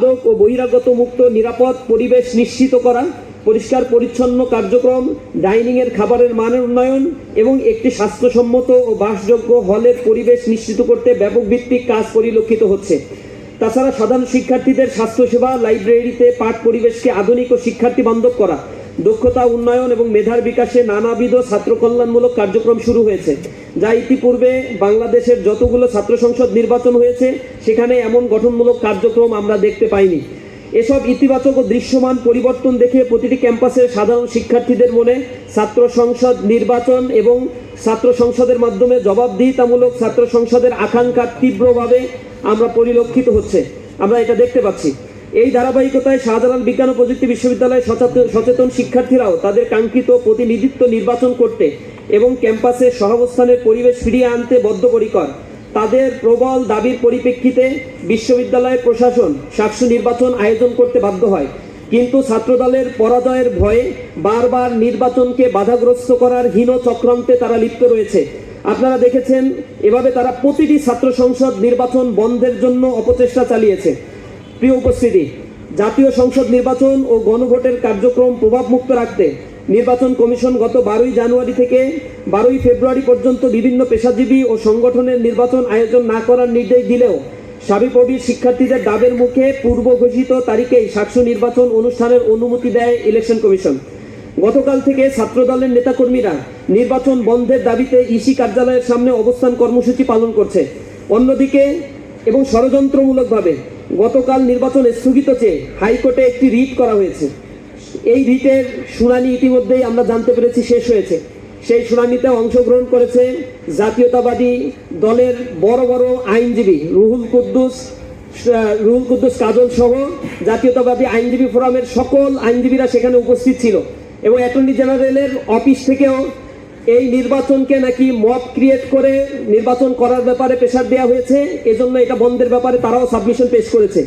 মাদক ও বহিরাগত মুক্ত নিরাপদ পরিবেশ নিশ্চিত করা, পরিষ্কার পরিচ্ছন্ন কার্যক্রম, ডাইনিংয়ের খাবারের মানের উন্নয়ন এবং একটি স্বাস্থ্যসম্মত ও বাসযোগ্য হলের পরিবেশ নিশ্চিত করতে ব্যাপকভিত্তিক কাজ পরিলক্ষিত হচ্ছে। তাছাড়া সাধারণ শিক্ষার্থীদের স্বাস্থ্যসেবা, লাইব্রেরিতে পাঠ পরিবেশকে আধুনিক ও শিক্ষার্থী বান্ধব করা, দক্ষতা উন্নয়ন এবং মেধার বিকাশে নানাবিধ ছাত্র কল্যাণমূলক কার্যক্রম শুরু হয়েছে, যা ইতিপূর্বে বাংলাদেশের যতগুলো ছাত্র সংসদ নির্বাচন হয়েছে সেখানে এমন গঠনমূলক কার্যক্রম আমরা দেখতে পাইনি। এসব ইতিবাচক ও দৃশ্যমান পরিবর্তন দেখে প্রতিটি ক্যাম্পাসের সাধারণ শিক্ষার্থীদের মনে ছাত্র সংসদ নির্বাচন এবং ছাত্র সংসদের মাধ্যমে জবাবদিহিতামূলক ছাত্র সংসদের আকাঙ্ক্ষা তীব্রভাবে আমরা পরিলক্ষিত হচ্ছে, আমরা এটা দেখতে পাচ্ছি। এই ধারাবাহিকতায় শাহজালাল বিজ্ঞান ও প্রযুক্তি বিশ্ববিদ্যালয়ের সচেতন শিক্ষার্থীরাও তাদের কাঙ্ক্ষিত প্রতিনিধিত্ব নির্বাচন করতে এবং ক্যাম্পাসে সহাবস্থানের পরিবেশ ফিরিয়ে আনতে বদ্ধপরিকর। তাদের প্রবল দাবির পরিপ্রেক্ষিতে বিশ্ববিদ্যালয়ের প্রশাসন সাকসু নির্বাচন আয়োজন করতে বাধ্য হয়, কিন্তু ছাত্রদলের পরাজয়ের ভয়ে বারবার নির্বাচনকে বাধাগ্রস্ত করার হীন চক্রান্তে তারা লিপ্ত রয়েছে। আপনারা দেখেছেন এভাবে তারা প্রতিটি ছাত্র সংসদ নির্বাচন বন্ধের জন্য অপচেষ্টা চালিয়েছে। প্রিয় উপস্থিতি, জাতীয় সংসদ নির্বাচন ও গণভোটের কার্যক্রম প্রভাবমুক্ত রাখতে নির্বাচন কমিশন গত 12 জানুয়ারি থেকে 12 ফেব্রুয়ারি পর্যন্ত বিভিন্ন পেশাজীবী ও সংগঠনের নির্বাচন আয়োজন না করার নির্দেশ দিলেও সাবিপ্রবি শিক্ষার্থীদের দাবের মুখে পূর্ব ঘোষিত তারিখেই সাকসু নির্বাচন অনুষ্ঠানের অনুমতি দেয় ইলেকশন কমিশন। গতকাল থেকে ছাত্রদলের নেতাকর্মীরা নির্বাচন বন্ধের দাবিতে ইসি কার্যালয়ের সামনে অবস্থান কর্মসূচি পালন করছে। অন্যদিকে এবং ষড়যন্ত্রমূলকভাবে গতকাল নির্বাচন স্থগিত চেয়ে হাইকোর্টে একটি রিট করা হয়েছে। এই রিটের শুনানি ইতিমধ্যেই আমরা জানতে পেরেছি শেষ হয়েছে। সেই শুনানিতে অংশগ্রহণ করেছে জাতীয়তাবাদী দলের বড় বড় আইনজীবী রুহুল কুদ্দুস কাজল সহ জাতীয়তাবাদী আইনজীবী ফোরামের সকল আইনজীবীরা সেখানে উপস্থিত ছিল এবং অ্যাটর্নি জেনারেলের অফিস থেকেও এই নির্বাচনকে নাকি মব ক্রিয়েট করে নির্বাচন করার ব্যাপারে প্রেসার দেওয়া হয়েছে, এজন্য এটা বন্ধের ব্যাপারে তারাও সাবমিশন পেশ করেছে।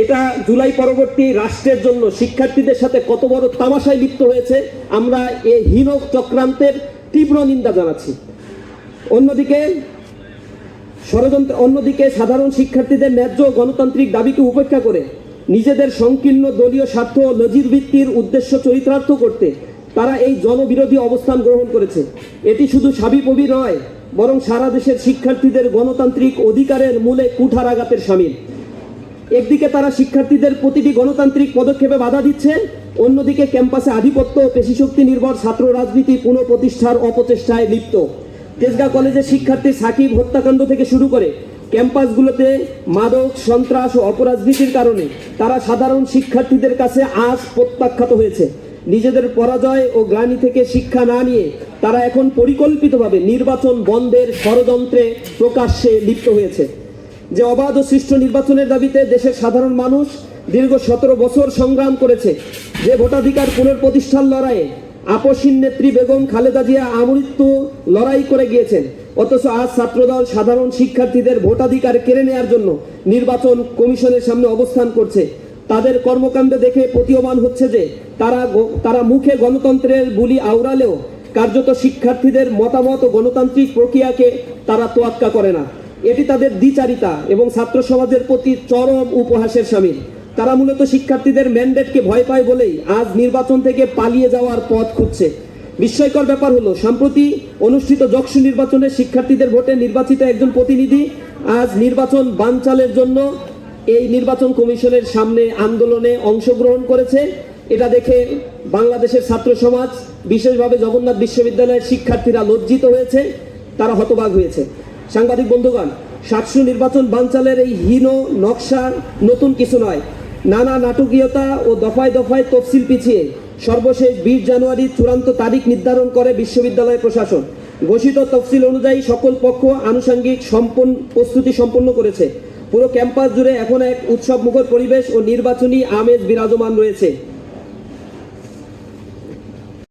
এটা জুলাই পরবর্তী রাষ্ট্রের জন্য শিক্ষার্থীদের সাথে কত বড় তামাশায় লিপ্ত হয়েছে আমরা এই হীন চক্রান্তের তীব্র নিন্দা জানাচ্ছি। অন্যদিকে সাধারণ শিক্ষার্থীদের ন্যায্য গণতান্ত্রিক দাবিকে উপেক্ষা করে নিজেদের সংকীর্ণ দলীয় স্বার্থ ও নজির ভিত্তির উদ্দেশ্য চরিতার্থ করতে তারা এই জনবিরোধী অবস্থান গ্রহণ করেছে। এটি শুধু সাবিপ্রবি নয়, বরং সারা দেশের শিক্ষার্থীদের গণতান্ত্রিক অধিকারের মূলে কুঠারাঘাতের শামিল। একদিকে তারা শিক্ষার্থীদের প্রতিটি গণতান্ত্রিক পদক্ষেপে বাধা দিচ্ছে, অন্যদিকে ক্যাম্পাসে আধিপত্য ও পেশিশক্তি নির্ভর ছাত্র রাজনীতি পুনঃপ্রতিষ্ঠার অপচেষ্টায় লিপ্ত। তেজগাঁ কলেজের শিক্ষার্থী সাকিব হত্যাকাণ্ড থেকে শুরু করে ক্যাম্পাসগুলোতে মাদক, সন্ত্রাস ও অপরাজনীতির কারণে তারা সাধারণ শিক্ষার্থীদের কাছে আজ প্রত্যাখ্যাত হয়েছে। নিজেদের পরাজয় ও গ্লানি থেকে শিক্ষা না নিয়ে তারা এখন পরিকল্পিতভাবে নির্বাচন বন্ধের ষড়যন্ত্রে প্রকাশ্যে লিপ্ত হয়েছে। যে অবাধ ও সুষ্ঠু নির্বাচনের দাবিতে দেশের সাধারণ মানুষ দীর্ঘ 17 বছর সংগ্রাম করেছে, যে ভোটাধিকার পুনঃপ্রতিষ্ঠার লড়াইয়ে আপসীন নেত্রী বেগম খালেদা জিয়া আমৃত্যু লড়াই করে গিয়েছেন, অথচ আজ ছাত্রদল সাধারণ শিক্ষার্থীদের ভোটাধিকার কেড়ে নেওয়ার জন্য নির্বাচন কমিশনের সামনে অবস্থান করছে। তাদের কর্মকাণ্ড দেখে প্রতীয়মান হচ্ছে যে তারা মুখে গণতন্ত্রের বুলি আওড়ালেও কার্যত শিক্ষার্থীদের মতামত ও গণতান্ত্রিক প্রক্রিয়াকে তারা তোয়াক্কা করে না। এটি তাদের দ্বিচারিতা এবং ছাত্র সমাজের প্রতি চরম উপহাসের শামিল। তারা মূলত শিক্ষার্থীদের ম্যান্ডেটকে ভয় পায় বলেই আজ নির্বাচন থেকে পালিয়ে যাওয়ার পথ খুঁজছে। বিস্ময়কর ব্যাপার হলো, সম্প্রতি অনুষ্ঠিত যকসু নির্বাচনে শিক্ষার্থীদের ভোটে নির্বাচিত একজন প্রতিনিধি আজ নির্বাচন বানচালের জন্য এই নির্বাচন কমিশনের সামনে আন্দোলনে অংশগ্রহণ করেছে। এটা দেখে বাংলাদেশের ছাত্র সমাজ, বিশেষভাবে জগন্নাথ বিশ্ববিদ্যালয়ের শিক্ষার্থীরা লজ্জিত হয়েছে, তারা হতবাক হয়েছে। সাংবাদিক বন্ধুগণ, সাকসু নির্বাচন বানচালের এই হীন নকশা নতুন কিছু নয়। নানা নাটকীয়তা ও দফায় দফায় তফসিল পিছিয়ে সর্বশেষ 20 জানুয়ারি চূড়ান্ত তারিখ নির্ধারণ করে বিশ্ববিদ্যালয় প্রশাসন। ঘোষিত তফসিল অনুযায়ী সকল পক্ষ আনুষঙ্গিক প্রস্তুতি সম্পন্ন করেছে। পুরো ক্যাম্পাস জুড়ে এখন এক উৎসবমুখর পরিবেশ ও নির্বাচনী আমেজ বিরাজমান রয়েছে।